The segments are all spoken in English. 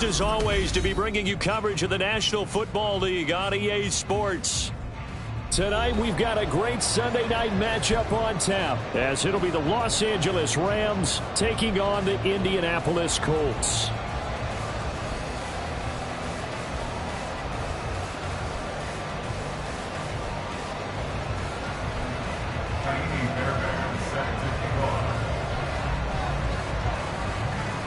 pleased as always to be bringing you coverage of the National Football League on EA Sports. Tonight we've got a great Sunday night matchup on tap, as it'll be the Los Angeles Rams taking on the Indianapolis Colts.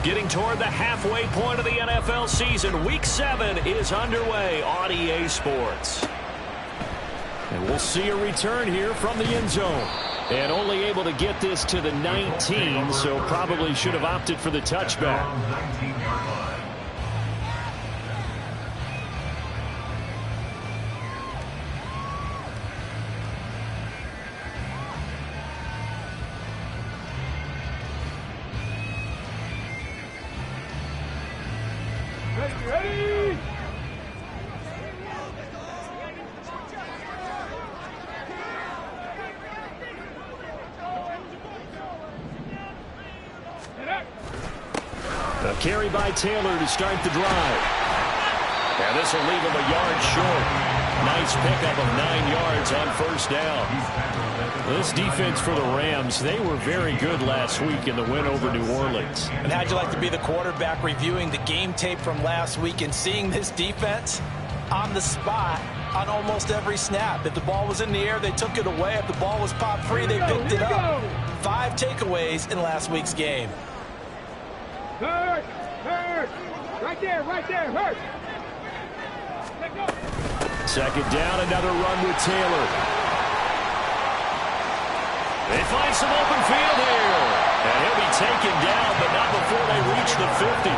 Getting toward the halfway point of the NFL season, Week 7 is underway on EA Sports. And we'll see a return here from the end zone. And only able to get this to the 19, so probably should have opted for the touchback. Ready! A carry by Taylor to start the drive. And this will leave him a yard short. Nice pickup of 9 yards on first down. This defense for the Rams, they were very good last week in the win over New Orleans. And how'd you like to be the quarterback reviewing the game tape from last week and seeing this defense on the spot on almost every snap? If the ball was in the air, they took it away. If the ball was popped free, they picked it up. 5 takeaways in last week's game. Hurt! Hurt! Right there, hurt! Second down, another run with Taylor. They find some open field here. And he'll be taken down, but not before they reach the 50.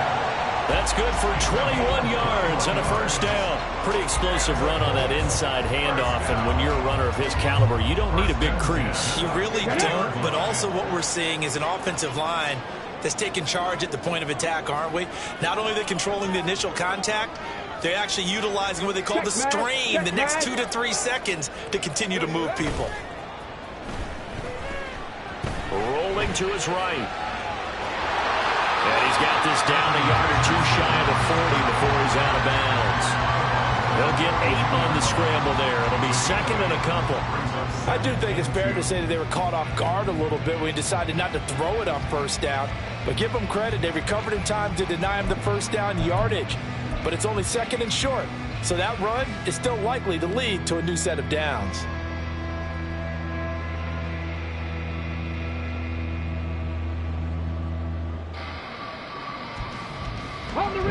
That's good for 21 yards and a first down. Pretty explosive run on that inside handoff, and when you're a runner of his caliber, you don't need a big crease. You really don't, but also what we're seeing is an offensive line that's taking charge at the point of attack, aren't we? Not only are they controlling the initial contact, they're actually utilizing what they call the strain, the next 2 to 3 seconds, to continue to move people. Rolling to his right. And he's got this down a yard or two shy of the 40 before he's out of bounds. They'll get 8 on the scramble there. It'll be second and a couple. I do think it's fair to say that they were caught off guard a little bit when he decided not to throw it on first down. But give them credit. They recovered in time to deny him the first down yardage. But it's only second and short. So that run is still likely to lead to a new set of downs.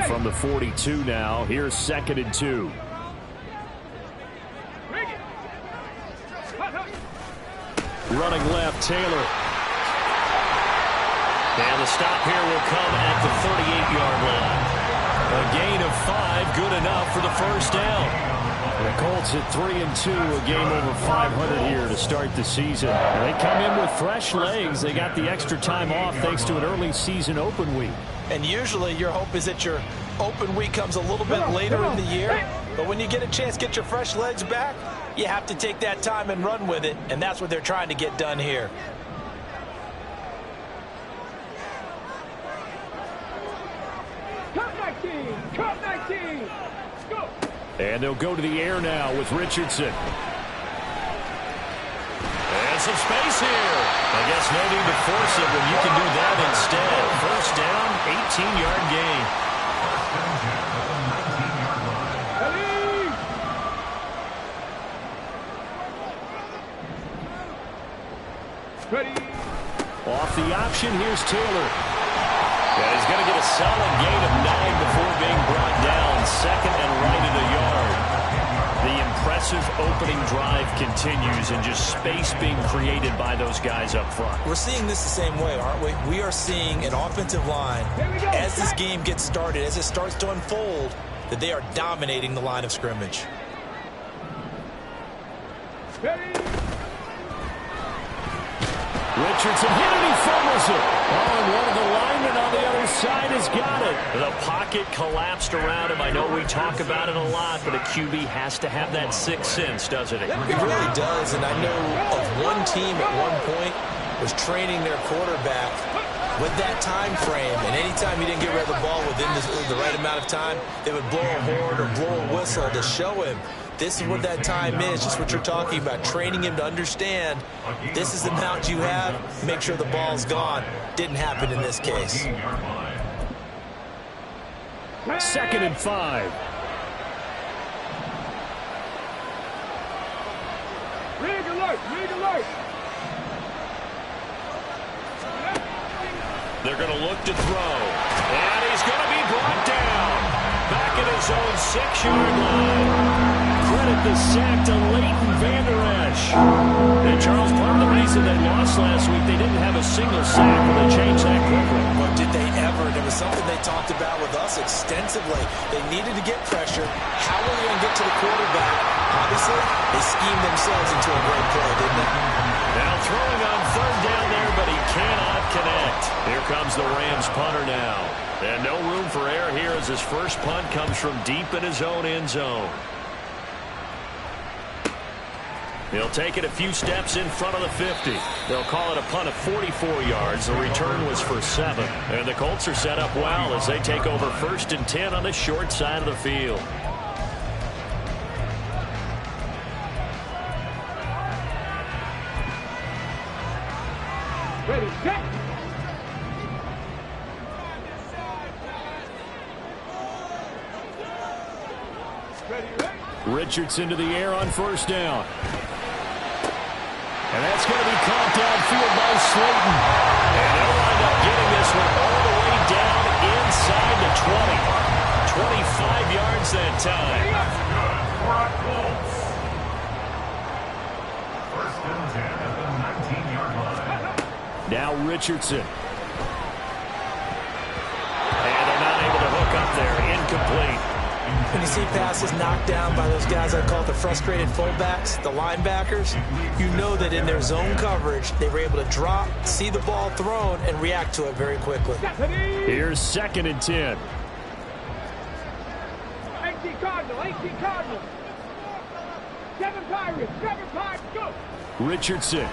From the 42 now, here's second and 2. Running left, Taylor. And the stop here will come at the 38-yard line. A gain of 5, good enough for the first down. The Colts at 3-2, a game over 500 here to start the season. And they come in with fresh legs. They got the extra time off thanks to an early season open week. And usually your hope is that your open week comes a little bit later in the year. But when you get a chance to get your fresh legs back, you have to take that time and run with it. And that's what they're trying to get done here. Cut 19! Go! And they'll go to the air now with Richardson. And some space here. I guess no need to force it when you can do that instead. First down, 18-yard gain. Ready! Off the option, here's Taylor. And he's going to get a solid gain of 9 before being brought down. Second and right at a yard. The impressive opening drive continues, and just space being created by those guys up front. We're seeing this the same way, aren't we? We are seeing an offensive line, as this game gets started, as it starts to unfold, that they are dominating the line of scrimmage. Ready! Richardson hit it, he fumbles it. Oh, and one of the linemen on the other side has got it. The pocket collapsed around him. I know we talk about it a lot, but a QB has to have that sixth sense, doesn't it? It really does, and I know of one team at one point was training their quarterback with that time frame, and anytime you didn't get rid of the ball within the right amount of time, they would blow a horn or blow a whistle to show him this is what that time is, just what you're talking about, training him to understand this is the amount you have, make sure the ball's gone. Didn't happen in this case. 2nd and 5. Rig alert, rig alert. They're going to look to throw. And he's going to be brought down. Back at his own 6-yard line. Credit the sack to Leighton Vander Esch. And Charles, part of the reason they lost last week, they didn't have a single sack when they changed that quickly. Well, did they ever? It was something they talked about with us extensively. They needed to get pressure. How were they going to get to the quarterback? Obviously, they schemed themselves into a great play, didn't they? Now throwing on 3rd down there, but he cannot connect. Here comes the Rams punter now. And no room for error here as his first punt comes from deep in his own end zone. He'll take it a few steps in front of the 50. They'll call it a punt of 44 yards. The return was for 7. And the Colts are set up well as they take over 1st and 10 on the short side of the field. Ready, set. Ready, ready. Richardson to the air on 1st down. And that's going to be caught downfield by Slayton. And they'll wind up getting this one all the way down inside the 20. 25 yards that time. First and 10 at the 19-yard line. Now Richardson. And they're not able to hook up there. Incomplete. When you see passes knocked down by those guys I call the frustrated fullbacks, the linebackers, you know that in their zone coverage, they were able to drop, see the ball thrown, and react to it very quickly. Here's 2nd and 10. 18 Cardinal, 18 Cardinal. 7 Pirates, go. Richardson.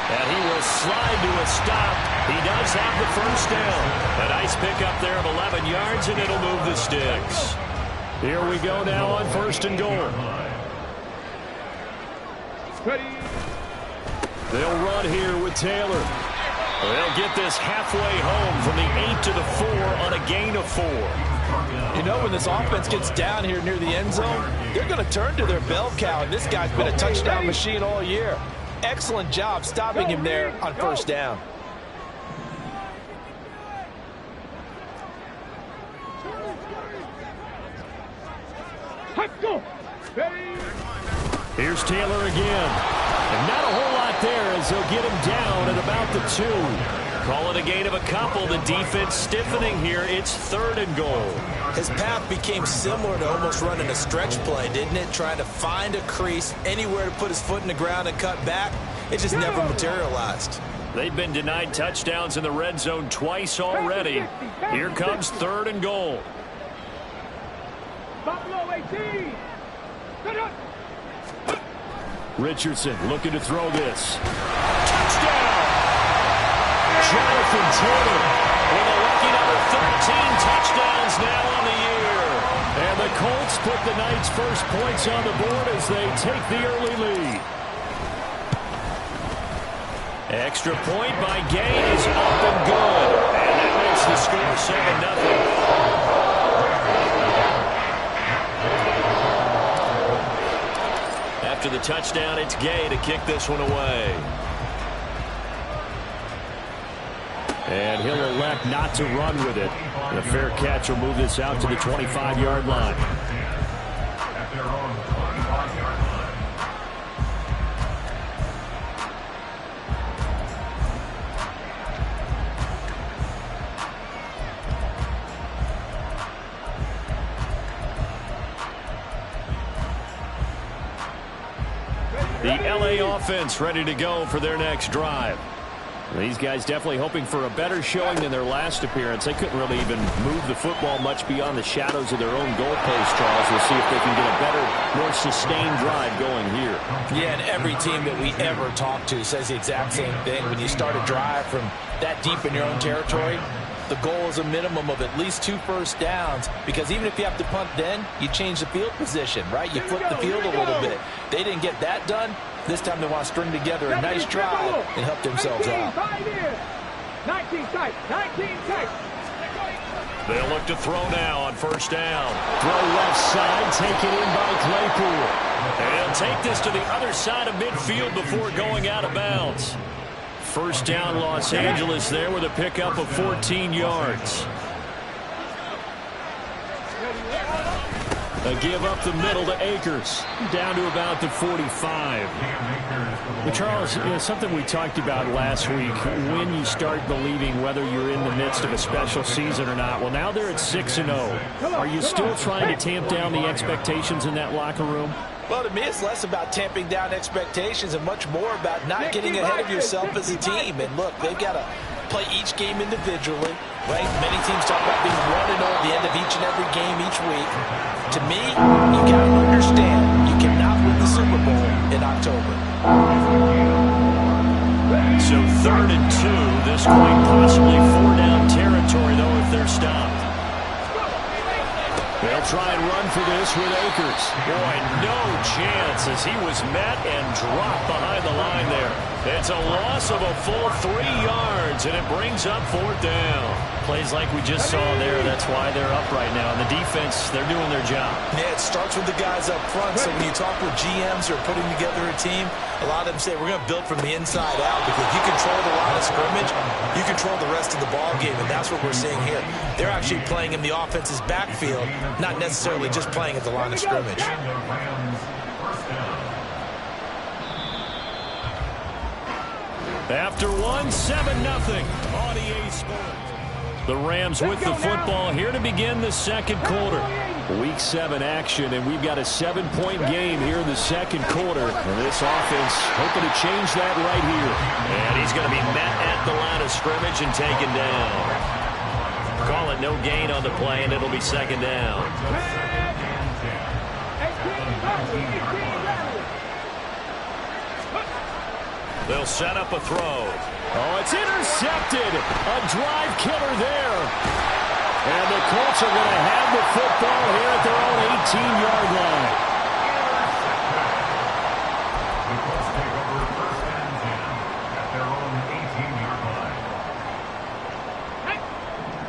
And he will slide to a stop. He does have the 1st down. A nice pickup there of 11 yards, and it'll move the sticks. Here we go now on 1st and goal. Ready. They'll run here with Taylor. They'll get this halfway home from the 8 to the 4 on a gain of 4. You know, when this offense gets down here near the end zone, they're going to turn to their bell cow, and this guy's been a touchdown machine all year. Excellent job stopping him there on 1st down. Let's go. Ready. Here's Taylor again. And not a whole lot there as they'll get him down at about the 2. Call it a gain of a couple. The defense stiffening here. It's 3rd and goal. His path became similar to almost running a stretch play, didn't it? Trying to find a crease, anywhere to put his foot in the ground and cut back. It just never materialized. They've been denied touchdowns in the red zone twice already. Here comes 3rd and goal. Buffalo 18. Set up. Richardson looking to throw this. Touchdown! Jonathan Taylor with a lucky number 13 touchdowns now on the year. And the Colts put the night's first points on the board as they take the early lead. Extra point by Gay is up and good. And that makes the score 7-0. After the touchdown, it's Gay to kick this one away. And he'll elect not to run with it. And a fair catch will move this out to the 25-yard line. At their own 25-yard line. The LA offense ready to go for their next drive. These guys definitely hoping for a better showing than their last appearance. They couldn't really even move the football much beyond the shadows of their own goalpost, Charles. We'll see if they can get a better, more sustained drive going here. Yeah, and every team that we ever talk to says the exact same thing. When you start a drive from that deep in your own territory, the goal is a minimum of at least 2 first downs, because even if you have to punt then, you change the field position, right? You flip the field a little bit. They didn't get that done. This time they want to string together a nice drive and help themselves out. 19 tight, 19 tight. They'll look to throw now on first down. Throw left side, taken in by Claypool. And he'll take this to the other side of midfield before going out of bounds. First down, Los Angeles there with a pickup of 14 yards. A give up the middle to Akers, down to about the 45. Well, Charles, something we talked about last week, when you start believing whether you're in the midst of a special season or not. Well, now they're at 6-0. Are you still trying to tamp down the expectations in that locker room? Well, to me, it's less about tamping down expectations and much more about not getting ahead of yourself as a team. And look, they've got to play each game individually, right? Many teams talk about being 1-0 at the end of each and every game each week. To me, you got to understand you cannot win the Super Bowl in October. So 3rd and 2, this quite possibly 4-down territory, though, if they're stopped. They'll try and run for this with Akers. Boy, no chance as he was met and dropped behind the line there. It's a loss of a full 3 yards, and it brings up 4th down. Plays like we just saw there, that's why they're up right now. And the defense, they're doing their job. Yeah, it starts with the guys up front. So when you talk with GMs who are putting together a team, a lot of them say we're going to build from the inside out, because if you control the line of scrimmage, you control the rest of the ball game, and that's what we're seeing here. They're actually playing in the offense's backfield, not necessarily just playing at the line of scrimmage. After 1, 7-0 on EA Sports. The Rams with the football here to begin the second quarter. Week 7 action, and we've got a 7-point game here in the second quarter. And this offense hoping to change that right here. And he's going to be met at the line of scrimmage and taken down. Call it no gain on the play, and it'll be 2nd down. They'll set up a throw. Oh, it's intercepted. A drive killer there. And the Colts are going to have the football here at their own 18-yard line. The Colts take over 1st and 10 at their own 18-yard line.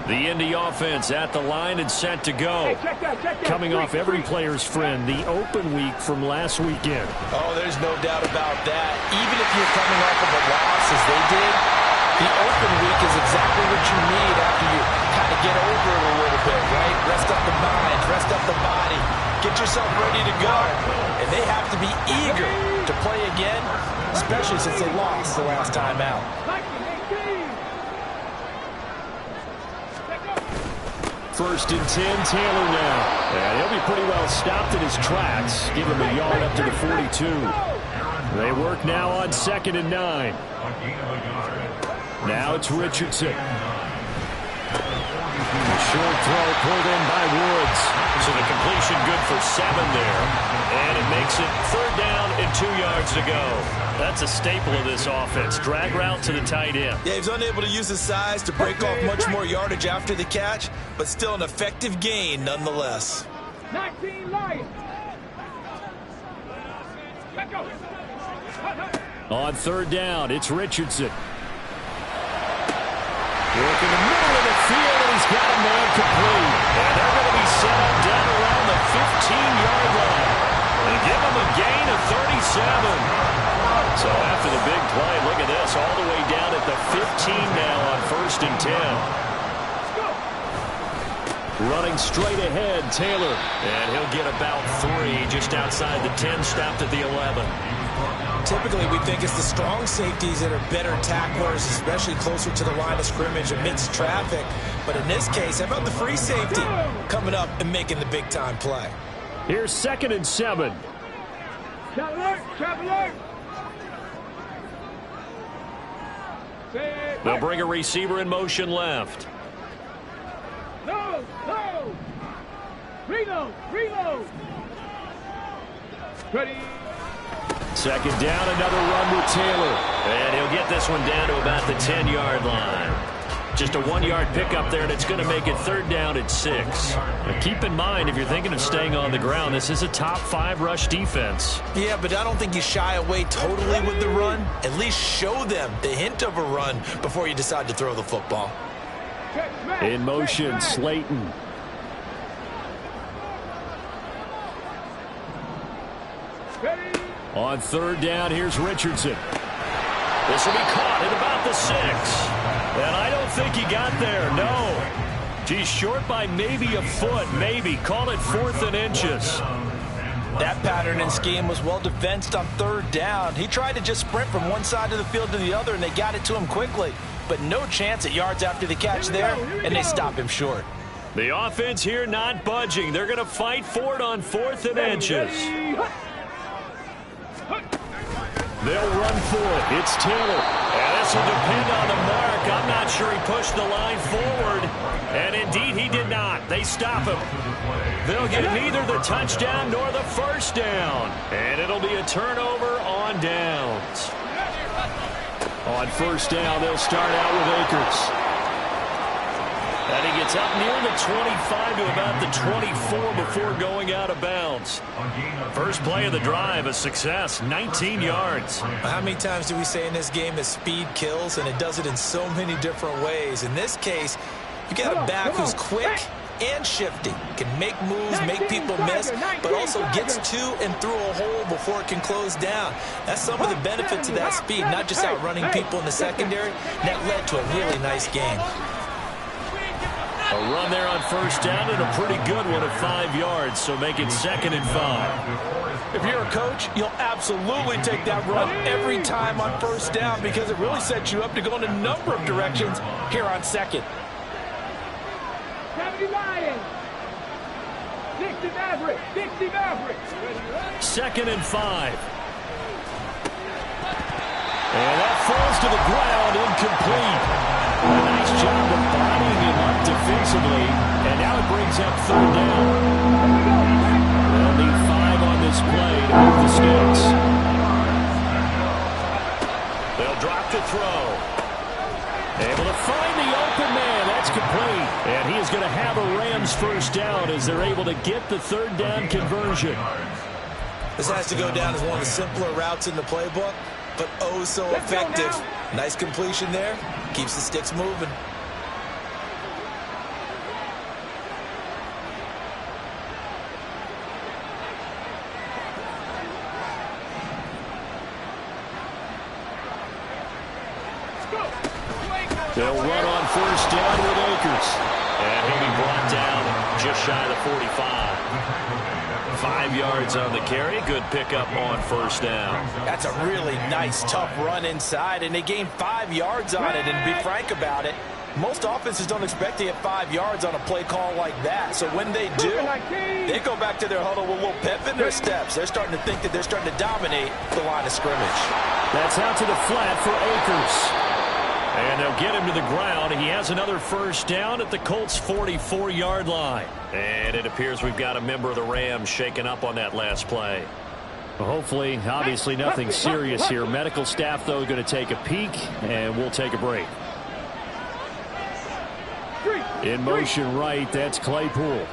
The Indy offense at the line and set to go. Coming off every player's friend, the open week from last weekend. Oh, there's no doubt about that. Even if you're coming off of a loss as they did, the open week is exactly what you need after you kind of get over it a little bit, right? Rest up the mind, rest up the body, get yourself ready to go. And they have to be eager to play again, especially since they lost the last time out. 1st and 10, Taylor now. And he'll be pretty well stopped in his tracks. Give him a yard up to the 42. They work now on 2nd and 9. Now it's Richardson. Short throw pulled in by Woods. So the completion good for 7 there. And it makes it 3rd down and 2 yards to go. That's a staple of this offense. Drag route to the tight end. Yeah, he's unable to use his size to break off much more yardage after the catch, but still an effective gain nonetheless. 19 Lions. Let's go. On 3rd down, it's Richardson. Work in the middle of the field, and he's got a man complete. And they're going to be set up down around the 15-yard line. They give him a gain of 37. So after the big play, look at this, all the way down at the 15 now on 1st and 10. Running straight ahead, Taylor. And he'll get about 3 just outside the 10, stopped at the 11. Typically, we think it's the strong safeties that are better tacklers, especially closer to the line of scrimmage amidst traffic. But in this case, how about the free safety coming up and making the big-time play? Here's 2nd and 7. Trap alert! Trap alert! They'll bring a receiver in motion left. No, no. Reload, reload. Ready. Second down, another run with Taylor. And he'll get this one down to about the 10-yard line. Just a 1-yard pickup there, and it's going to make it third down at 6. Now keep in mind, if you're thinking of staying on the ground, this is a top 5 rush defense. Yeah, but I don't think you shy away totally with the run. At least show them the hint of a run before you decide to throw the football. In motion, Slayton. On third down, here's Richardson. This will be caught at about the 6. And I don't think he got there, no. He's short by maybe a foot, maybe. Call it 4th and inches. That pattern and scheme was well defensed on third down. He tried to just sprint from one side of the field to the other, and they got it to him quickly. But no chance at yards after the catch there, and they stop him short. The offense here not budging. They're going to fight for it on 4th and inches. They'll run for it. It's Taylor. And this will depend on the mark. I'm not sure he pushed the line forward. And indeed, he did not. They stop him. They'll get neither the touchdown nor the first down. And it'll be a turnover on downs. On first down, they'll start out with Akers. And he gets up near the 25 to about the 24 before going out of bounds. First play of the drive, a success, 19 yards. How many times do we say in this game that speed kills, and it does it in so many different ways? In this case, you got a back who's quick and shifty, can make moves, make people miss, but also gets to and through a hole before it can close down. That's some of the benefits of that speed, not just outrunning people in the secondary. That led to a really nice game. A run there on first down and a pretty good one at 5 yards, so make it 2nd and 5. If you're a coach, you'll absolutely take that run every time on first down because it really sets you up to go in a number of directions here on 2nd. 70 Lions. 60 Maverick. 60 Maverick. 2nd and 5. And that falls to the ground, incomplete. A nice job of bottling him up defensively, and now it brings up third down. They'll need 5 on this play to move the sticks. They'll drop to throw. Able to find the open man. That's complete. And he is going to have a Rams first down as they're able to get the third down conversion. This has to go down as one of the simpler routes in the playbook, but oh so effective. Nice completion there. Keeps the sticks moving. They'll run on first down with Akers. And he'll be brought down just shy of the 45. 5 yards on the carry. Good pickup on first down. That's a really nice, tough run inside, and they gained 5 yards on it. And to be frank about it, most offenses don't expect to get 5 yards on a play call like that. So when they do, they go back to their huddle with a little pep in their steps. They're starting to think that they're starting to dominate the line of scrimmage. That's out to the flat for Akers. And they'll get him to the ground. He has another first down at the Colts' 44-yard line. And it appears we've got a member of the Rams shaken up on that last play. Well, hopefully, obviously nothing serious here. Medical staff, though, going to take a peek, and we'll take a break. In motion right, that's Claypool.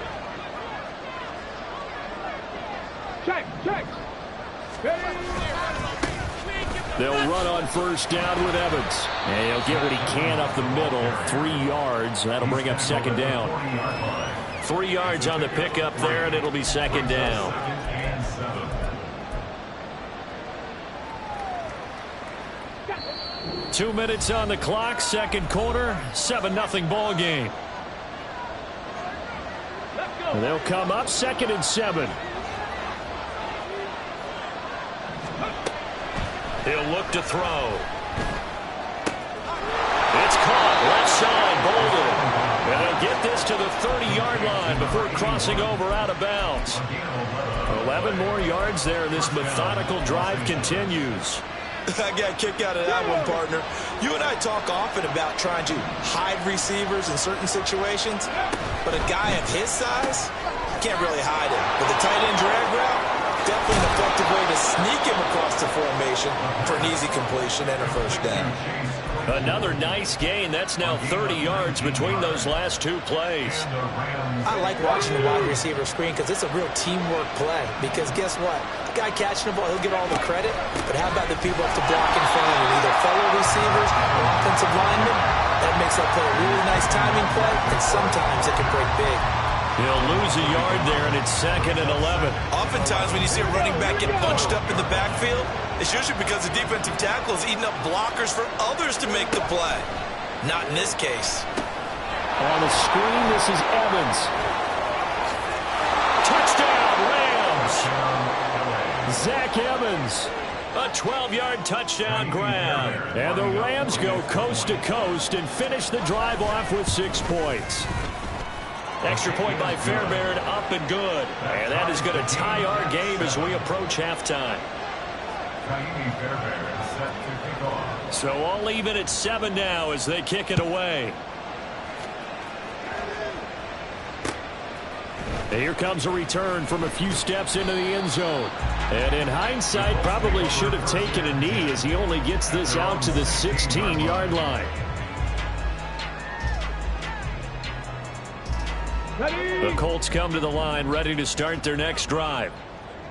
Check, check. They'll run on first down with Evans. And he'll get what he can up the middle, 3 yards. That'll bring up second down. 3 yards on the pickup there, and it'll be second down. Two minutes on the clock, second quarter, 7-0 ball game. They'll come up 2nd and 7. He'll look to throw. It's caught, left side, Bolden. And they'll get this to the 30-yard line before crossing over out of bounds. 11 more yards there. This methodical drive continues. I got a kick out of that one, partner. You and I talk often about trying to hide receivers in certain situations, but a guy of his size can't really hide him. But the tight end drag route, definitely an effective way to sneak him across the formation for an easy completion and a first down. Another nice gain. That's now 30 yards between those last two plays. I like watching the wide receiver screen because it's a real teamwork play. Because guess what? The guy catching the ball, he'll get all the credit. But how about the people up to block in front of him, either fellow receivers or offensive linemen? That makes that play a really nice timing play, and sometimes it can break big. He'll lose a yard there, and it's 2nd and 11. Oftentimes when you see a running back get bunched up in the backfield, it's usually because the defensive tackle is eating up blockers for others to make the play. Not in this case. On the screen, this is Evans. Touchdown, Rams! Zach Evans. A 12-yard touchdown grab. And the Rams go coast to coast and finish the drive off with 6 points. Extra point by Fairbairn, up and good. And that is going to tie our game as we approach halftime. So all even at 7 now as they kick it away. Here comes a return from a few steps into the end zone. And in hindsight, probably should have taken a knee as he only gets this out to the 16-yard line. The Colts come to the line ready to start their next drive.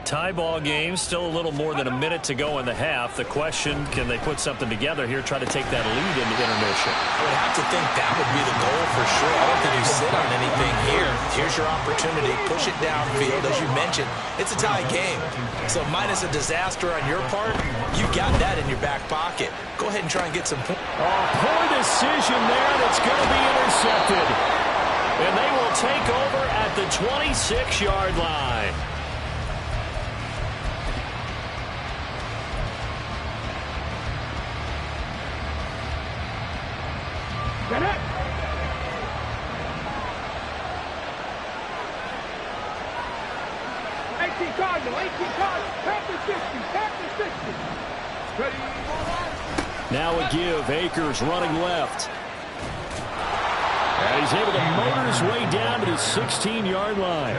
Tie ball game, still a little more than a minute to go in the half. The question, can they put something together here, try to take that lead into intermission? I would have to think that would be the goal for sure. I don't think you sit on anything here. Here's your opportunity. Push it downfield. As you mentioned, it's a tie game. So minus a disaster on your part, you got that in your back pocket. Go ahead and try and get some points. Poor decision there, and it's going to be intercepted. And they will take over at the 26-yard line. Get it! Cardinal, 18 Cardinal, tap the 60. Ready? Now a give, Akers running left. And he's able to motor his way down to the 16-yard line.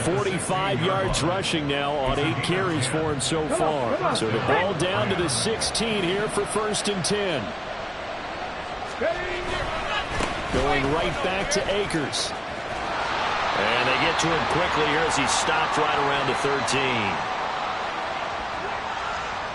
45 yards rushing now on 8 carries for him so far. So the ball down to the 16 here for 1st and 10. Going right back to Akers. And they get to him quickly here as he's stopped right around the 13.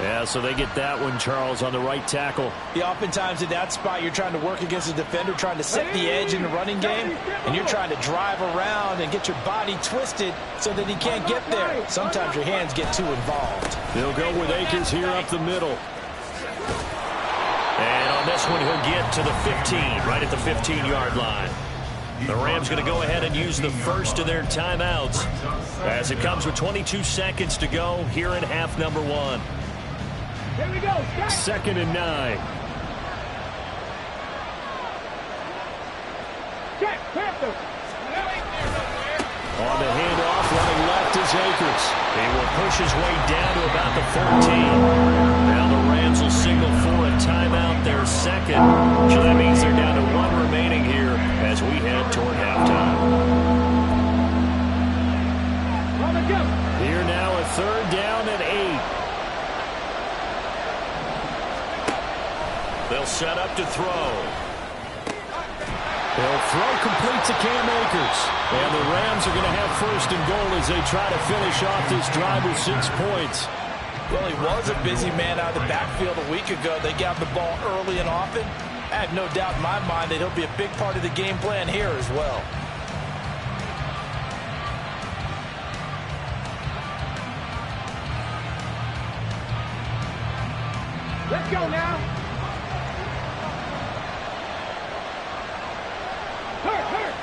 Yeah, so they get that one, Charles, on the right tackle. Yeah, oftentimes in that spot, you're trying to work against a defender, trying to set the edge in the running game, and you're trying to drive around and get your body twisted so that he can't get there. Sometimes your hands get too involved. They'll go with Akers here up the middle. And on this one, he'll get to the 15, right at the 15-yard line. The Rams going to go ahead and use the first of their timeouts as it comes with 22 seconds to go here in half number 1. Here we go. 2nd and 9. Check, Panther. On the handoff, running left is Akers. He will push his way down to about the 14. Now the Rams will signal for a timeout, their second. So that means they're down to 1 remaining here as we head toward halftime. Here now a 3rd down and 8. They'll set up to throw. They'll throw complete to Cam Akers. And the Rams are going to have 1st and goal as they try to finish off this drive with 6 points. Well, he was a busy man out of the backfield a week ago. They got the ball early and often. I have no doubt in my mind that he'll be a big part of the game plan here as well. Let's go now. Hurt.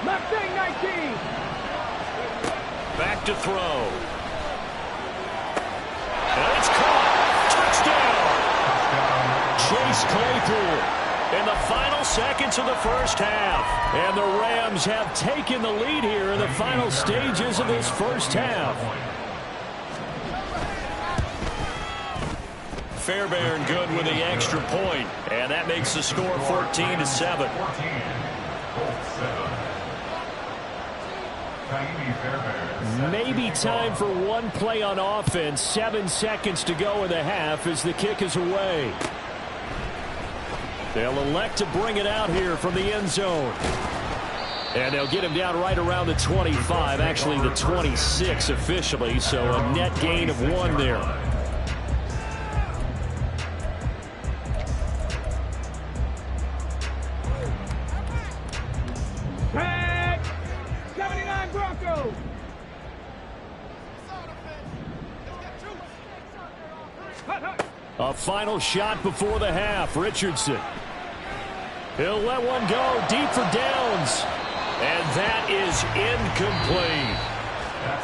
Mustang 19. Back to throw. And it's caught. Touchdown. Chase Claypool in the final seconds of the first half. And the Rams have taken the lead here in the final stages of this first half. Fairbairn good with the extra point, and that makes the score 14-7. Maybe time for one play on offense. 7 seconds to go in the half as the kick is away. They'll elect to bring it out here from the end zone. And they'll get him down right around the 25, actually the 26 officially, so a net gain of 1 there. Tag! 79 Broncos! A final shot before the half. Richardson. He'll let one go deep for downs. And that is incomplete.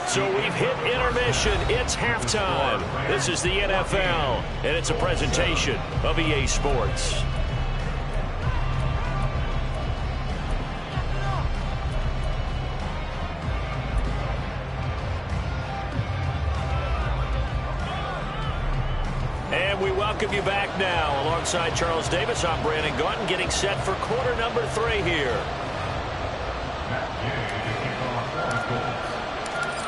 So we've hit intermission. It's halftime. This is the NFL, and it's a presentation of EA Sports. And we welcome you back now. Alongside Charles Davis, I'm Brandon Gaunton, getting set for quarter number 3 here.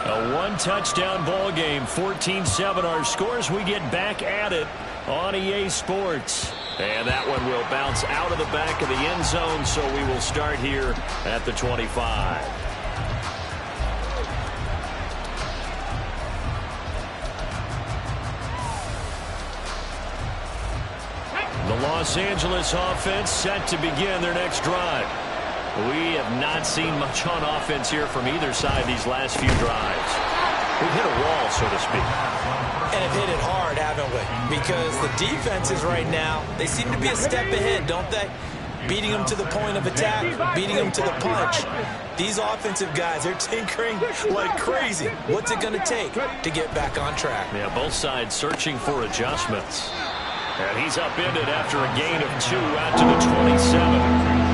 A one-touchdown ball game, 14-7 our scores. We get back at it on EA Sports. And that one will bounce out of the back of the end zone, so we will start here at the 25. The Los Angeles offense set to begin their next drive. We have not seen much on offense here from either side these last few drives. We've hit a wall, so to speak. And have hit it hard, haven't we? Because the defenses right now, they seem to be a step ahead, don't they? Beating them to the point of attack, beating them to the punch. These offensive guys, they're tinkering like crazy. What's it going to take to get back on track? Yeah, both sides searching for adjustments. And he's upended after a gain of 2 out to the 27.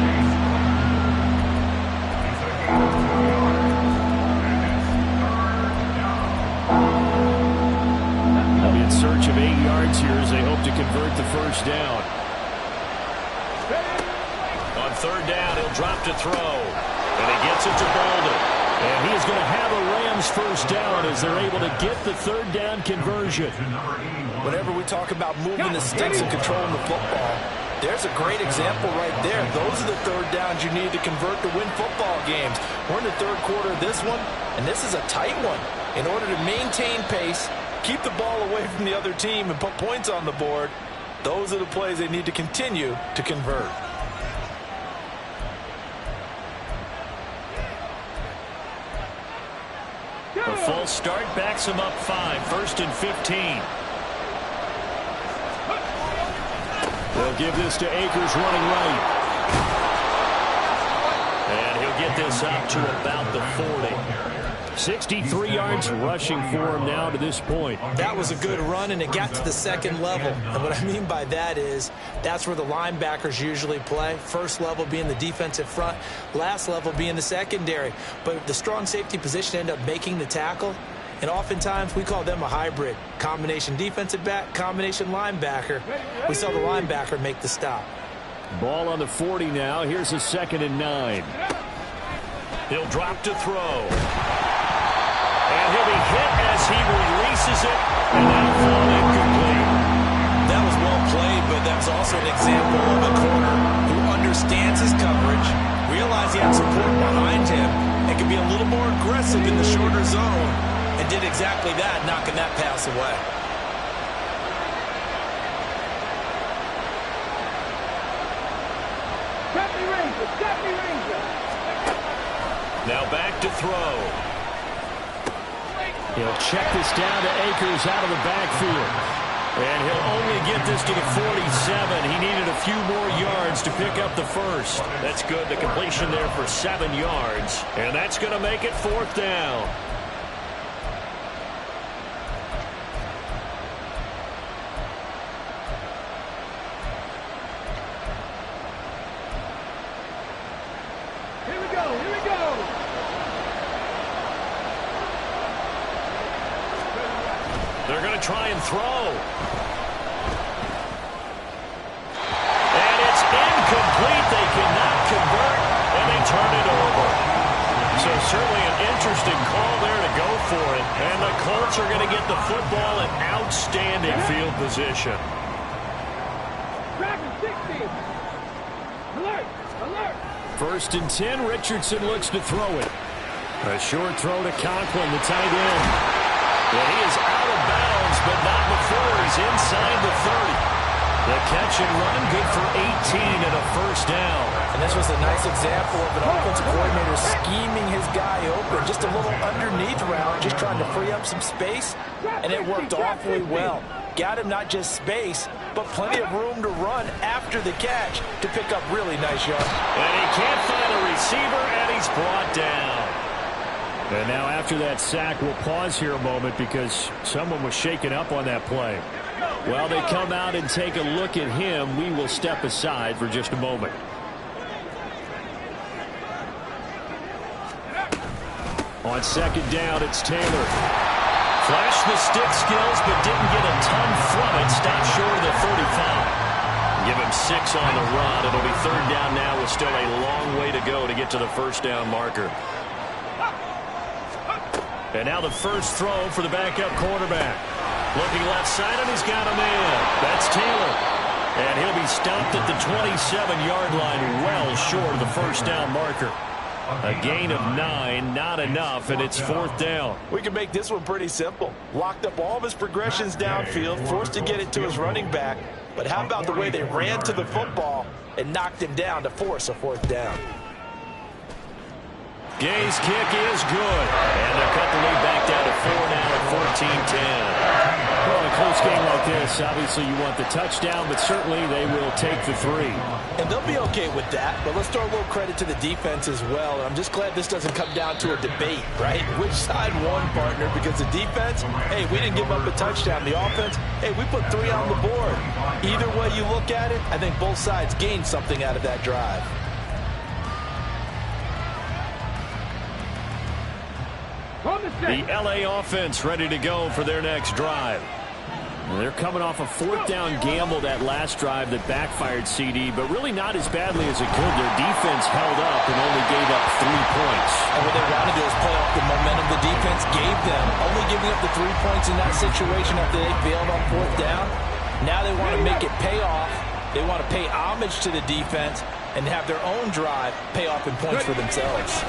In search of 8 yards here as they hope to convert the first down. On third down, he'll drop to throw. And he gets it to Bolden. And he's going to have a Rams first down as they're able to get the third down conversion. Whenever we talk about moving the sticks and controlling the football, there's a great example right there. Those are the third downs you need to convert to win football games. We're in the third quarter of this one, and this is a tight one. In order to maintain pace, keep the ball away from the other team, and put points on the board, those are the plays they need to continue to convert. A false start backs him up 5, 1st and 15. They'll give this to Akers running right. And he'll get this up to about the 40. 63 yards rushing for him now to this point. That was a good run, and it got to the second level. And what I mean by that is that's where the linebackers usually play. First level being the defensive front, last level being the secondary. But the strong safety position ended up making the tackle. And oftentimes we call them a hybrid. Combination defensive back, combination linebacker. We saw the linebacker make the stop. Ball on the 40 now. Here's a 2nd and 9. He'll drop to throw. And he'll be hit as he releases it. And that'll fall incomplete. That was well played, but that's also an example of a corner who understands his coverage, realized he had support behind him, and can be a little more aggressive in the shorter zone. And did exactly that, knocking that pass away. Now back to throw. He'll check this down to Akers out of the backfield. And he'll only get this to the 47. He needed a few more yards to pick up the first. That's good. The completion there for 7 yards. And that's going to make it 4th down. They're going to try and throw. Colts are going to get the football in outstanding field position. Dragon 60. Alert! Alert! 1st and 10. Richardson looks to throw it. A short throw to Conklin, the tight end. And he is out of bounds, but not before he's inside the 30. The catch and run, good for 18 and a 1st down. And this was a nice example of an offensive coordinator scheming his guy open. Just a little underneath route, just trying to free up some space, and it worked awfully well. Got him not just space, but plenty of room to run after the catch to pick up really nice yards. And he can't find a receiver, and he's brought down. And now after that sack, we'll pause here a moment because someone was shaken up on that play. While they come out and take a look at him, we will step aside for just a moment. On 2nd down, it's Taylor. Flashed the stick skills, but didn't get a ton from it. Stopped short of the 35. Give him 6 on the run. It'll be 3rd down now with still a long way to go to get to the 1st down marker. And now the first throw for the backup quarterback. Looking left side, and he's got him in. That's Taylor. And he'll be stopped at the 27-yard line, well short of the 1st down marker. A gain of 9, not enough, and it's 4th down. We can make this one pretty simple. Locked up all of his progressions downfield, forced to get it to his running back. But how about the way they ran to the football and knocked him down to force a 4th down? Gay's kick is good. And they'll cut the lead back down to 4 now at 14-10. Well, in a close game like this, obviously you want the touchdown, but certainly they will take the 3. And they'll be okay with that, but let's throw a little credit to the defense as well. And I'm just glad this doesn't come down to a debate, right? Which side won, partner? Because the defense, hey, we didn't give up a touchdown. The offense, hey, we put 3 on the board. Either way you look at it, I think both sides gained something out of that drive. The L.A. offense ready to go for their next drive. They're coming off a 4th down gamble that last drive that backfired CD, but really not as badly as it could. Their defense held up and only gave up 3 points. And what they want to do is play off the momentum the defense gave them. Only giving up the 3 points in that situation after they failed on 4th down. Now they want to make it pay off. They want to pay homage to the defense and have their own drive pay off in points for themselves.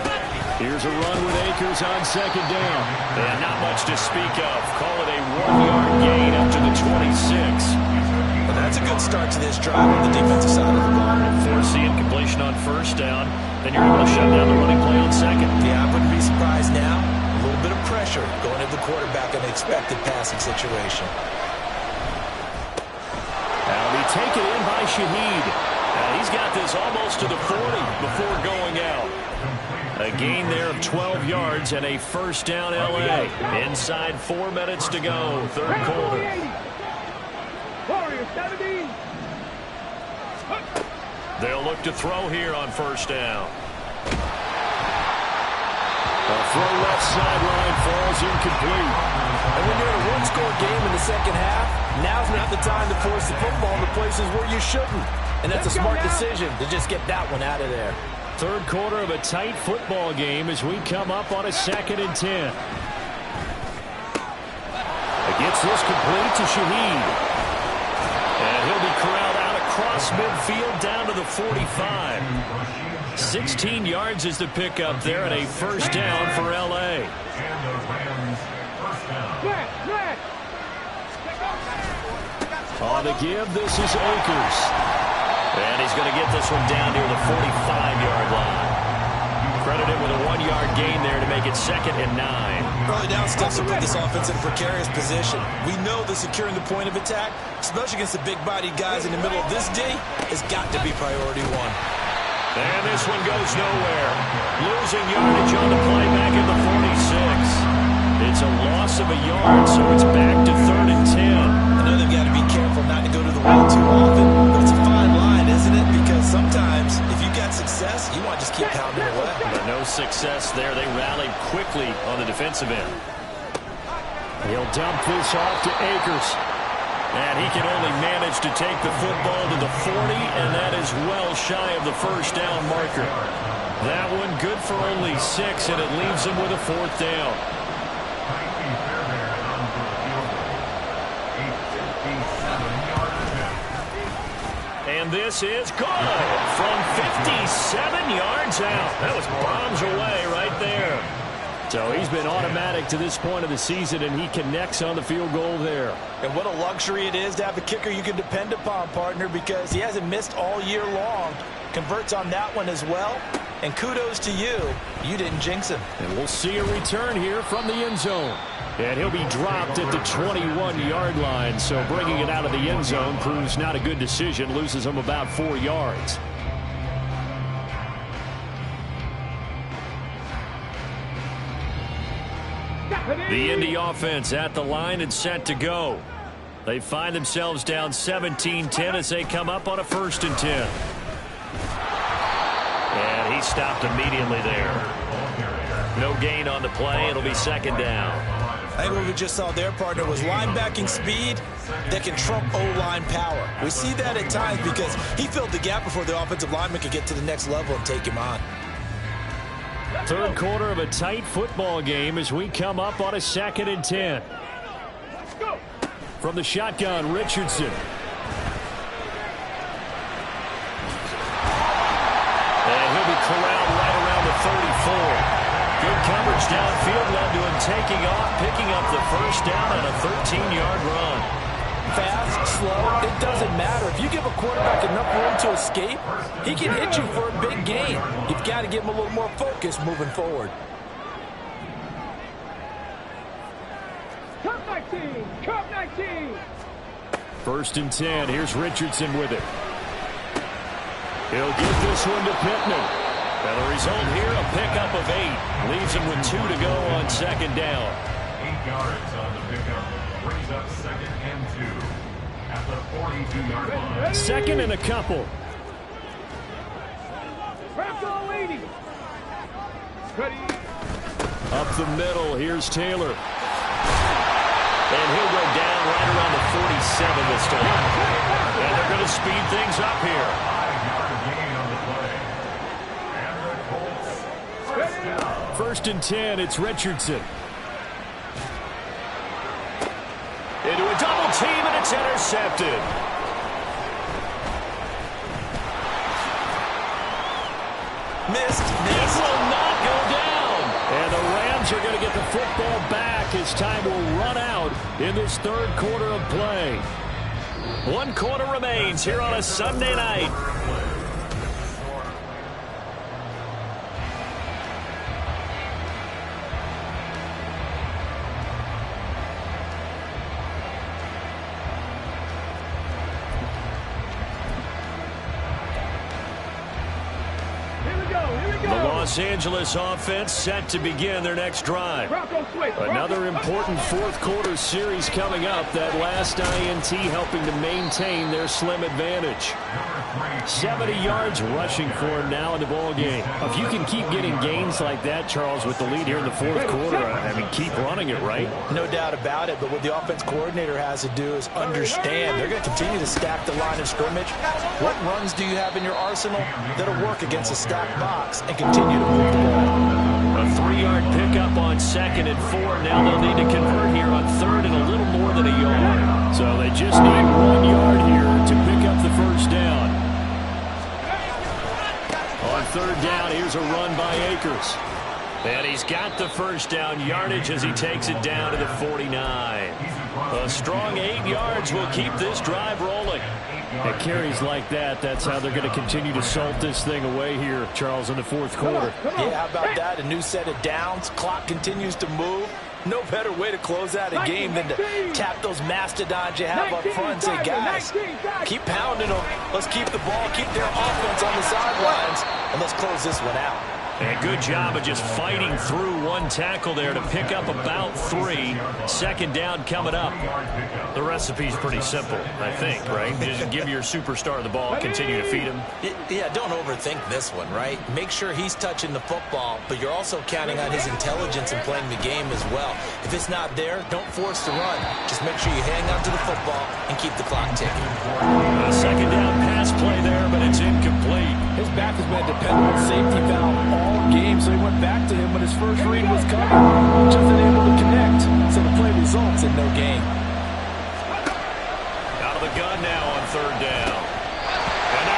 Here's a run with Akers on 2nd down. And not much to speak of. Call it a 1-yard gain up to the 26. Well, that's a good start to this drive on the defensive side of the ball. Forcing completion on 1st down. Then you're able to shut down the running play on 2nd. Yeah, I wouldn't be surprised now. A little bit of pressure going at the quarterback in the expected passing situation. That'll be taken in by Shaheed. He's got this almost to the 40 before going out. A gain there of 12 yards and a 1st down L.A. Inside 4 minutes to go, 3rd quarter. Warrior 70. They'll look to throw here on 1st down. A throw left sideline falls incomplete. And when you're in a one-score game in the 2nd half, now's not the time to force the football in the places where you shouldn't. And that's a smart decision to just get that one out of there. 3rd quarter of a tight football game as we come up on a 2nd and 10. It gets this complete to Shaheed. And he'll be corralled out across midfield down to the 45. 16 yards is the pickup there and a 1st down for L.A. On the give, this is Akers. And he's going to get this one down near the 45-yard line. Credited with a 1-yard gain there to make it 2nd and 9. Early down steps will put this offense in a precarious position. We know that securing the point of attack, especially against the big-bodied guys in the middle of this D, has got to be priority 1. And this one goes nowhere. Losing yardage on the play back at the 46. It's a loss of a yard, so it's back to 3rd and 10. I know they've got to be careful not to go to the well too often, but it's a fine line, isn't it? Because sometimes, if you got success, you want to just keep pounding away. But no success there. They rallied quickly on the defensive end. He'll dump this off to Akers. And he can only manage to take the football to the 40, and that is well shy of the 1st down marker. That one good for only 6, and it leaves him with a 4th down. And this is good from 57 yards out. That was bombs away right there. So he's been automatic to this point of the season, and he connects on the field goal there. And what a luxury it is to have a kicker you can depend upon, partner, because he hasn't missed all year long. Converts on that one as well. And kudos to you. You didn't jinx him. And we'll see a return here from the end zone. And he'll be dropped at the 21-yard line. So bringing it out of the end zone proves not a good decision. Loses him about 4 yards. The Indy offense at the line and set to go. They find themselves down 17-10 as they come up on a 1st and 10. And he stopped immediately there. No gain on the play. It'll be 2nd down. I think what we just saw there, partner, was linebacking speed that can trump O-line power. We see that at times because he filled the gap before the offensive lineman could get to the next level and take him on. 3rd quarter of a tight football game as we come up on a 2nd and 10. From the shotgun, Richardson. And he'll be corralled right around the 34. Good coverage downfield led to him taking off, picking up the 1st down on a 13-yard run. Fast, slow, it doesn't matter. If you give a quarterback enough room to escape, he can hit you for a big gain. You've got to give him a little more focus moving forward. Cup 19! Cup 19! 1st and 10. Here's Richardson with it. He'll give this one to Pittman. And the result here, a pickup of 8. Leaves him with 2 to go on 2nd down. 8 yards on the pickup. Brings up 2nd and 2 at the 42-yard line. 2nd and a couple. Press all 80! Ready? Up the middle, here's Taylor. And he'll go down right around the 47 this time. And they're going to speed things up here. 5-yard gain on the play. And the Colts first down. 1st and 10, it's Richardson. Into a double team, and it's intercepted. Missed. This will not go down. And the Rams are going to get the football back as time will run out in this 3rd quarter of play. 1 quarter remains here on a Sunday night. Los Angeles offense set to begin their next drive. Another important 4th quarter series coming up. That last INT helping to maintain their slim advantage. 70 yards rushing for him now in the ball game. If you can keep getting gains like that, Charles, with the lead here in the 4th quarter, I mean, keep running it, right? No doubt about it, but what the offense coordinator has to do is understand they're going to continue to stack the line of scrimmage. What runs do you have in your arsenal that'll work against a stacked box and continue to move the ball? A 3-yard pickup on 2nd and 4. Now they'll need to convert here on 3rd and a little more than a yard. So they just need 1 yard here to pick up the 1st down. On 3rd down, here's a run by Akers. And he's got the 1st down yardage as he takes it down to the 49. A strong 8 yards will keep this drive rolling. At carries like that, that's how they're going to continue to salt this thing away here, Charles, in the 4th quarter. Yeah, how about that? A new set of downs. Clock continues to move. No better way to close out a game than to tap those mastodons you have up front and say, guys, keep pounding them. Let's keep the ball, keep their offense on the sidelines, and let's close this one out. And a good job of just fighting through 1 tackle there to pick up about 3. 2nd down coming up. The recipe's pretty simple, I think, right? Just give your superstar the ball and continue to feed him. Yeah, don't overthink this one, right? Make sure he's touching the football, but you're also counting on his intelligence in playing the game as well. If it's not there, don't force the run. Just make sure you hang on to the football and keep the clock ticking. A 2nd down pass play there, but it's incomplete. His back has been a dependable safety valve all game, so he went back to him when his first read was coming. Just unable to connect, so the play results in no gain. Out of the gun now on 3rd down. And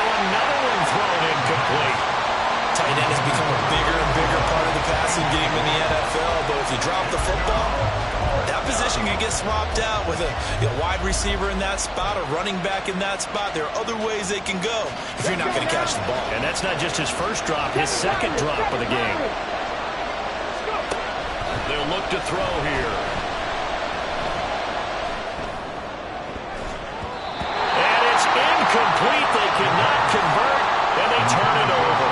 Tight end has become a bigger and bigger part of the passing game in the NFL, but if you drop the football, that position can get swapped out with a wide receiver in that spot, a running back in that spot. There are other ways they can go if you're not going to catch the ball. And that's not just his first drop, his second drop of the game. They'll look to throw here. And it's incomplete. They cannot convert, and they turn it over.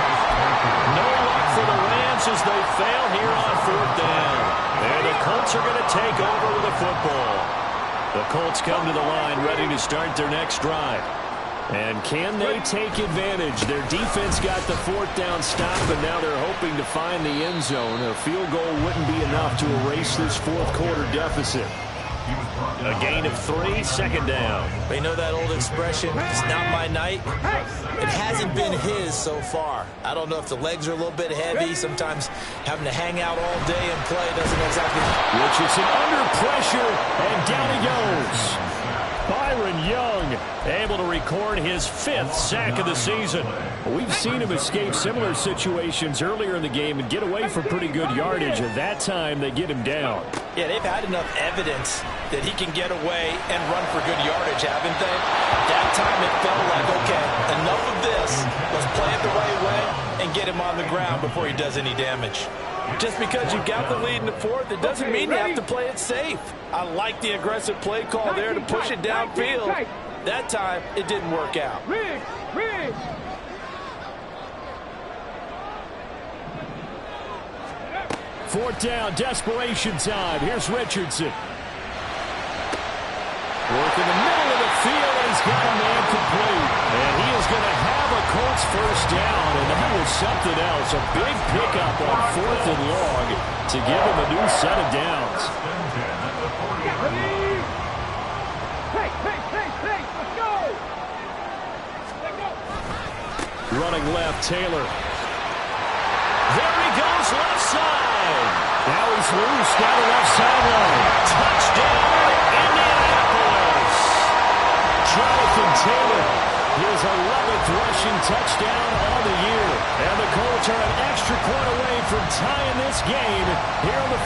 No luck for the Rams as they fail here on fourth down. And the Colts are going to take over with the football. The Colts come to the line ready to start their next drive. And can they take advantage? Their defense got the fourth down stop, and now they're hoping to find the end zone. A field goal wouldn't be enough to erase this fourth quarter deficit. A gain of 3, second down. They know that old expression, it's not my night. It hasn't been his so far. I don't know if the legs are a little bit heavy. Sometimes having to hang out all day and play doesn't exactly... Richardson under pressure, and down he goes. Byron Young able to record his 5th sack of the season. We've seen him escape similar situations earlier in the game and get away from pretty good yardage. At that time, they get him down. Yeah, they've had enough evidence that he can get away and run for good yardage, haven't they? That time it felt like, okay, enough of this. Let's play it the right way and get him on the ground before he does any damage. Just because you got the lead in the fourth, it doesn't mean you have to play it safe. I like the aggressive play call there to push it downfield. That time, it didn't work out. Fourth down, desperation time. Here's Richardson. Work in the middle of the field, and he's got a man complete. And he is going to have a Colts first down, and that was something else. A big pickup on 4th and long to give him a new set of downs. Let's go! Running left, Taylor. There he goes, left side. Now he's loose down the left sideline. Touchdown, Indianapolis. Jonathan Taylor, his 11th rushing touchdown on the year. And the Colts are an extra point away from tying this game here on the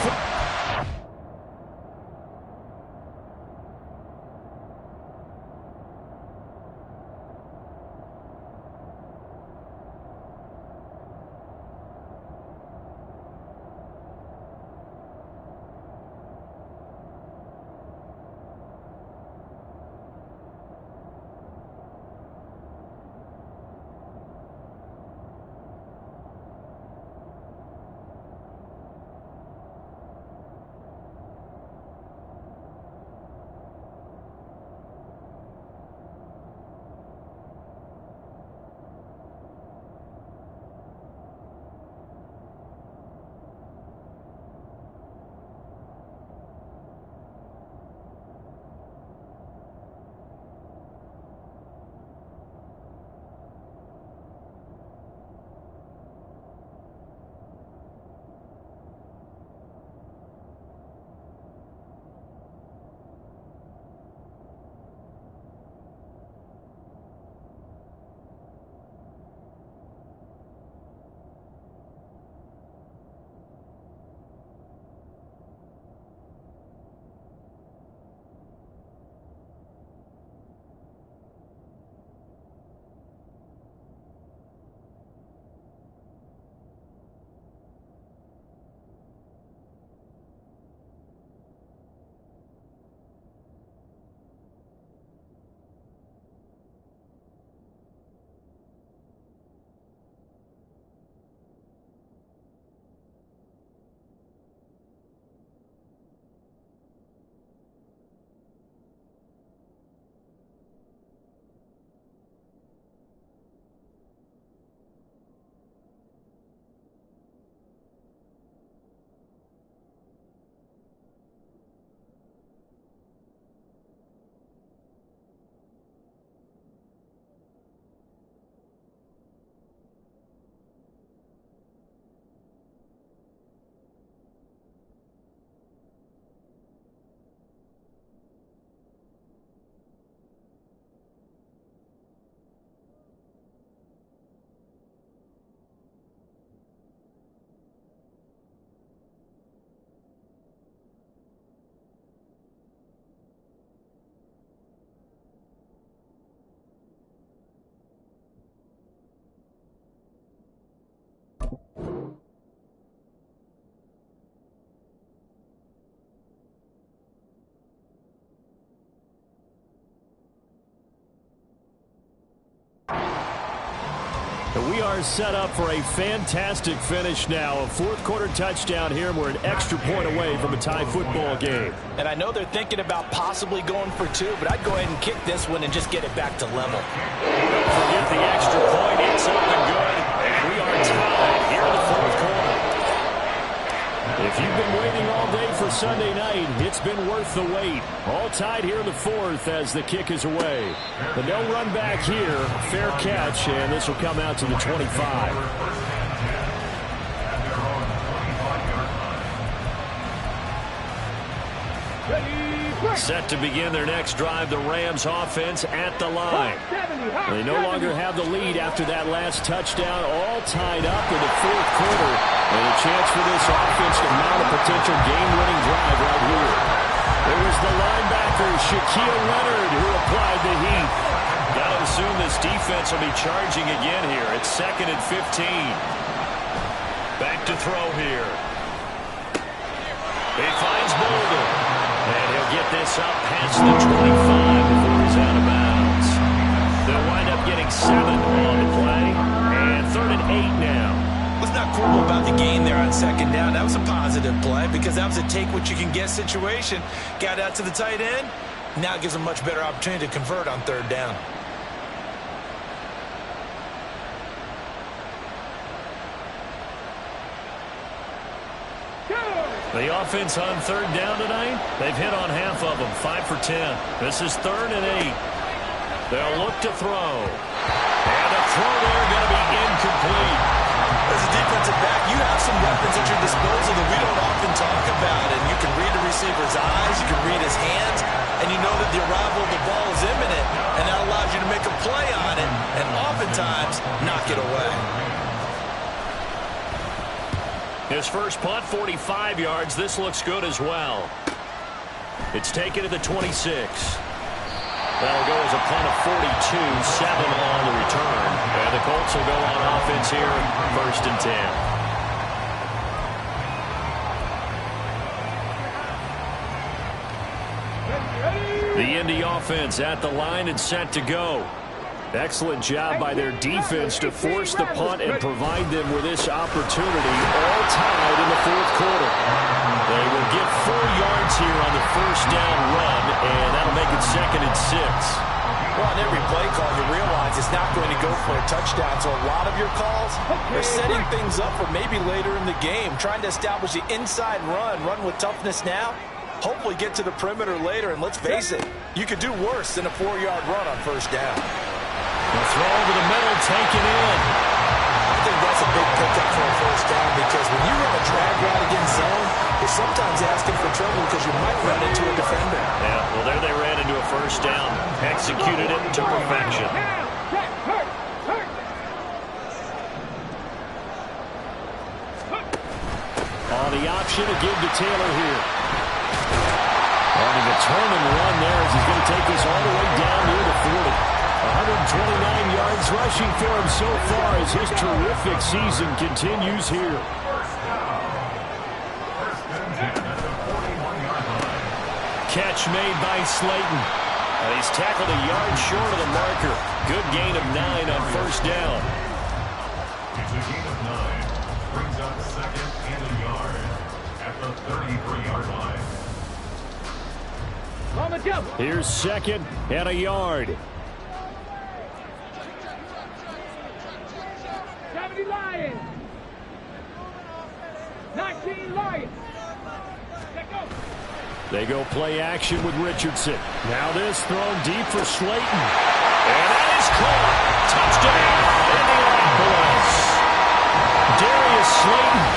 We are set up for a fantastic finish now. A fourth-quarter touchdown here, and we're an extra point away from a tie football game. And I know they're thinking about possibly going for two, but I'd go ahead and kick this one and just get it back to level. Don't forget the extra point. It's up and good. And we are tied here in the fourth quarter. If you've been waiting all day for Sunday night, it's been worth the wait. All tied here in the fourth as the kick is away. But no run back here. Fair catch, and this will come out to the 25. Set to begin their next drive, the Rams offense at the line. They no longer have the lead after that last touchdown, all tied up in the fourth quarter. And a chance for this offense to mount a potential game-winning drive right here. It was the linebacker, Shaquille Leonard, who applied the heat. Got to assume this defense will be charging again here. It's 2nd and 15. Back to throw here. He finds Boulder. And he'll get this up past the 25 before he's out of bounds. They'll wind up getting 7 on the play. And 3rd and 8 now. What's not cool about the gain there on 2nd down? That was a positive play because that was a take-what-you-can-get situation. Got out to the tight end. Now gives a much better opportunity to convert on 3rd down. The offense on 3rd down tonight, they've hit on half of them, 5 for 10. This is 3rd and 8. They'll look to throw. And a throw there going to be incomplete. As a defensive back, you have some weapons at your disposal that we don't often talk about. And you can read the receiver's eyes, you can read his hands, and you know that the arrival of the ball is imminent. And that allows you to make a play on it and oftentimes knock it away. His first punt, 45 yards. This looks good as well. It's taken to the 26. That'll go as a punt of 42, 7 on the return. And the Colts will go on offense here, 1st and 10. The Indy offense at the line and set to go. Excellent job by their defense to force the punt and provide them with this opportunity, all tied in the fourth quarter. They will get 4 yards here on the 1st down run, and that'll make it 2nd and 6. Well, on every play call, you realize it's not going to go for a touchdown, so a lot of your calls are setting things up for maybe later in the game, trying to establish the inside run with toughness now, hopefully get to the perimeter later, and let's face it, you could do worse than a 4-yard run on 1st down. The throw over the middle, taken in. I think that's a big pickup for a 1st down because when you run a drag route against zone, you're sometimes asking for trouble because you might run into a defender. Yeah, well, there they ran into a 1st down. Executed it to perfection. On the option to give to Taylor here. Running a turn and run there as he's going to take this all the way down near the 40. 129 yards rushing for him so far as his terrific season continues here. Catch made by Slayton. And he's tackled a yard short of the marker. Good gain of 9 on 1st down. It's a gain of 9. Brings up 2nd and a yard at the 33-yard line. Here's 2nd and a yard. 70 Lions. 19 Lions. They go play action with Richardson. Now this thrown deep for Slayton. And that is caught. Touchdown, Indianapolis. Darius Slayton,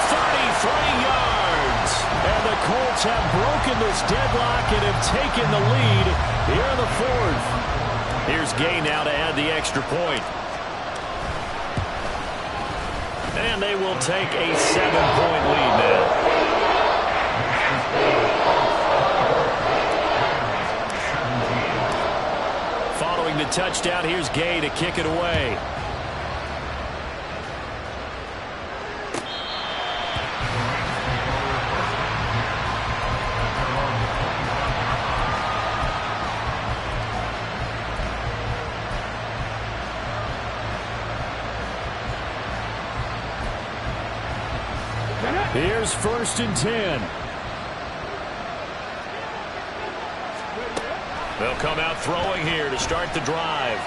33 yards. And the Colts have broken this deadlock and have taken the lead here in the 4th. Here's Gay now to add the extra point. And they will take a 7-point lead now. Following the touchdown, here's Gay to kick it away. Here's 1st and 10. They'll come out throwing here to start the drive.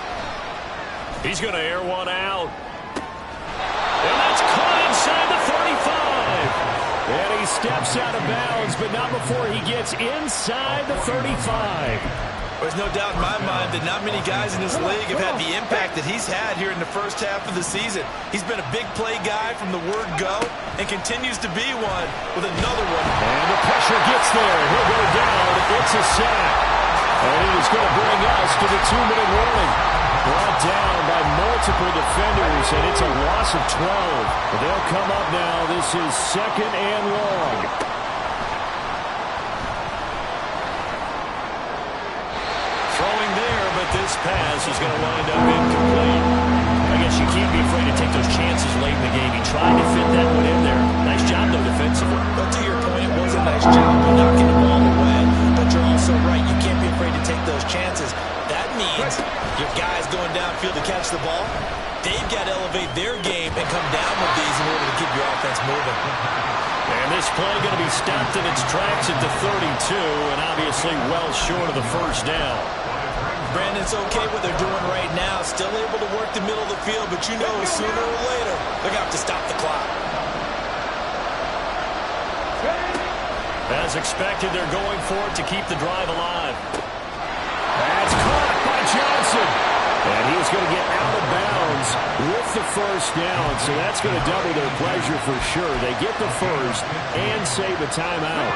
He's going to air one out. And that's caught inside the 35. And he steps out of bounds, but not before he gets inside the 35. There's no doubt in my mind that not many guys in this league have had the impact that he's had here in the first half of the season. He's been a big play guy from the word go and continues to be one with another one. And the pressure gets there. He'll go down. It's a sack. And it is going to bring us to the 2-minute warning. Brought down by multiple defenders, and it's a loss of 12. But they'll come up now. This is 2nd and long. Throwing there, but this pass is going to wind up incomplete. I guess you can't be afraid to take those chances late in the game. He tried to fit that one in there. Nice job, though, defensively. But to your point, it was a nice job knocking the ball away. But you're also right. You can't be afraid to take those chances. That means your guys going downfield to catch the ball, they've got to elevate their game and come down with these in order to keep your offense moving. And this play going to be stopped in its tracks at the 32, and obviously well short of the first down. Brandon, it's okay what they're doing right now. Still able to work the middle of the field, but you know sooner or later they're going to have to stop the clock. As expected, they're going for it to keep the drive alive. That's caught by Johnson. And he's going to get out of bounds with the first down, so that's going to double their pleasure for sure. They get the first and save a timeout.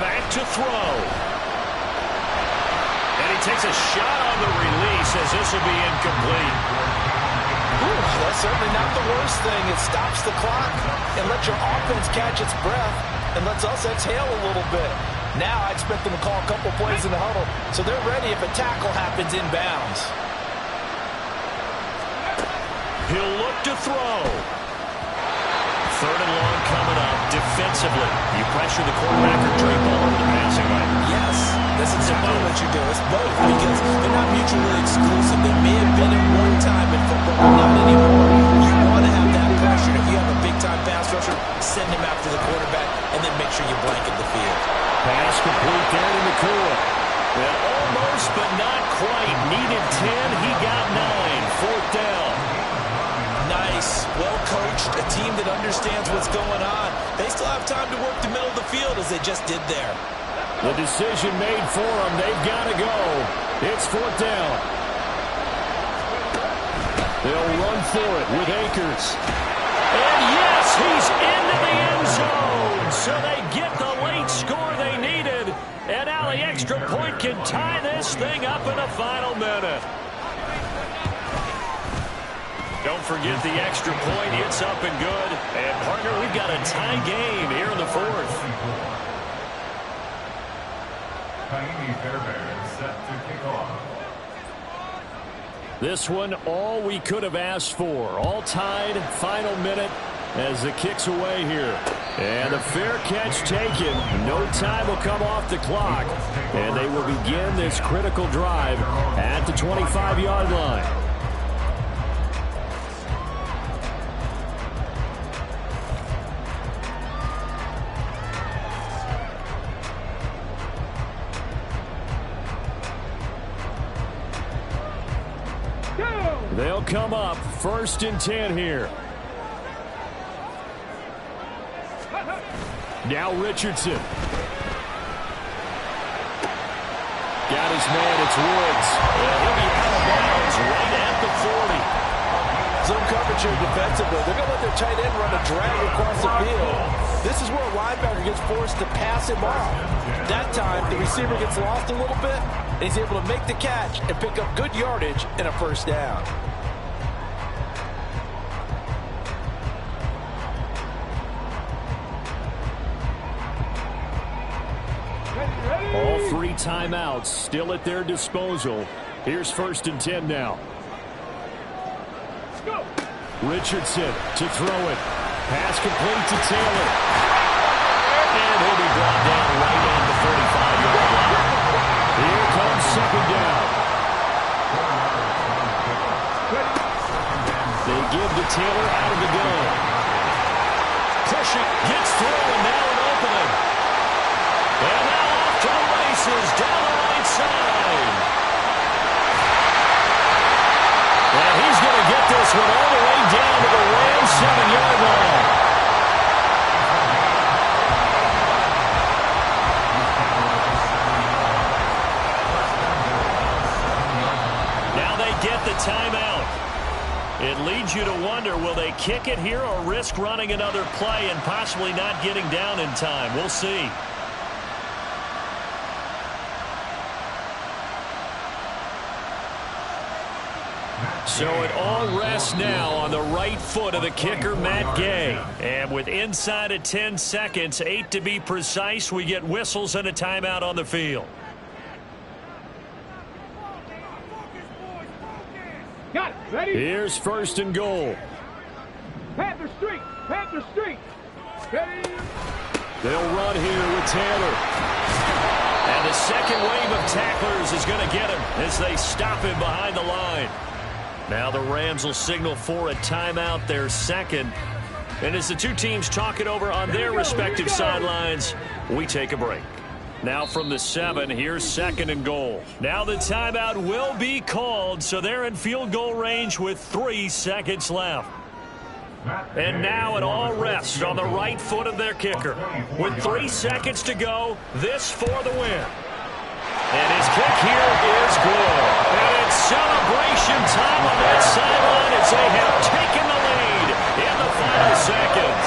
Back to throw. And he takes a shot on the release as this will be incomplete. Ooh, that's certainly not the worst thing. It stops the clock and lets your offense catch its breath and lets us exhale a little bit. Now I expect them to call a couple plays in the huddle so they're ready if a tackle happens inbounds. He'll look to throw. 3rd and long coming up. Defensively, you pressure the quarterback or drape ball over the passing lane. Yes, that's exactly what you do. It's both because they're not mutually exclusive. They may have been at one time in football, but not anymore. You want to have that pressure. If you have a big-time pass rusher, send him after the quarterback, and then make sure you blanket the field. Pass complete there in the cool. Well, almost, but not quite. Needed 10. He got 9. 4th down. Nice, well coached, a team that understands what's going on. They still have time to work the middle of the field as they just did there. The decision made for them. They've got to go. It's 4th down. They'll run for it with Akers. And yes, he's into the end zone. So they get the late score they needed. And now the extra point can tie this thing up in the final minute. Don't forget the extra point. It's up and good. And, partner, we've got a tie game here in the 4th. Miami Fairbairn set to kick off. This one, all we could have asked for. All tied, final minute as the kick's away here. And a fair catch taken. No time will come off the clock. And they will begin this critical drive at the 25-yard line. They'll come up 1st and 10 here. Now Richardson. Got his man, it's Woods. And he'll be out of bounds right at the 40. Zone coverage here defensively. They're going to let their tight end run a drag across the field. This is where a linebacker gets forced to pass him off. That time, the receiver gets lost a little bit, and he's able to make the catch and pick up good yardage and a first down. All 3 timeouts still at their disposal. Here's 1st and 10 now. Richardson to throw it. Pass complete to Taylor. And he'll be brought down right at the 45-yard line. Here comes misses down the right side. And he's going to get this one all the way down to the Rams' 7-yard line. Now they get the timeout. It leads you to wonder, will they kick it here or risk running another play and possibly not getting down in time? We'll see. So it all rests now on the right foot of the kicker, Matt Gay. And with inside of 10 seconds, 8 to be precise, we get whistles and a timeout on the field. Got it. Ready? Here's 1st and goal. Panther Street. Panther Street. Ready? They'll run here with Taylor. And the second wave of tacklers is going to get him as they stop him behind the line. Now the Rams will signal for a timeout, their second. And as the two teams talk it over on their respective sidelines, we take a break. Now from the 7, here's 2nd and goal. Now the timeout will be called, so they're in field goal range with 3 seconds left. And now it all rests on the right foot of their kicker. With 3 seconds to go, this for the win. And his kick here is good. And it's celebration time on that sideline as they have taken the lead in the final seconds.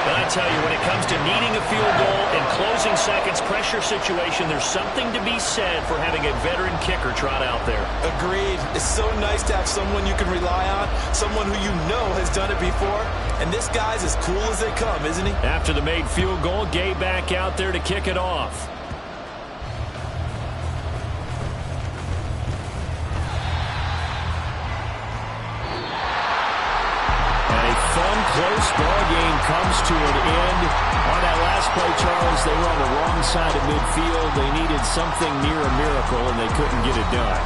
And I tell you, when it comes to needing a field goal in closing seconds, pressure situation, there's something to be said for having a veteran kicker trot out there. Agreed. It's so nice to have someone you can rely on, someone who you know has done it before. And this guy's as cool as they come, isn't he? After the made field goal, Gay back out there to kick it off. Close ball game comes to an end. On that last play, Charles, they were on the wrong side of midfield. They needed something near a miracle, and they couldn't get it done.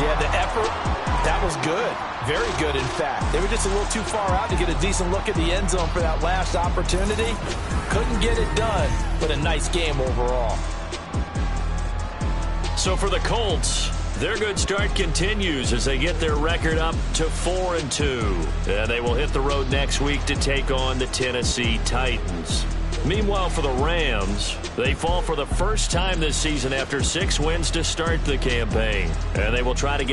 Yeah, the effort, that was good. Very good, in fact. They were just a little too far out to get a decent look at the end zone for that last opportunity. Couldn't get it done, but a nice game overall. So for the Colts, their good start continues as they get their record up to 4-2. And they will hit the road next week to take on the Tennessee Titans. Meanwhile, for the Rams, they fall for the first time this season after 6 wins to start the campaign. And they will try to get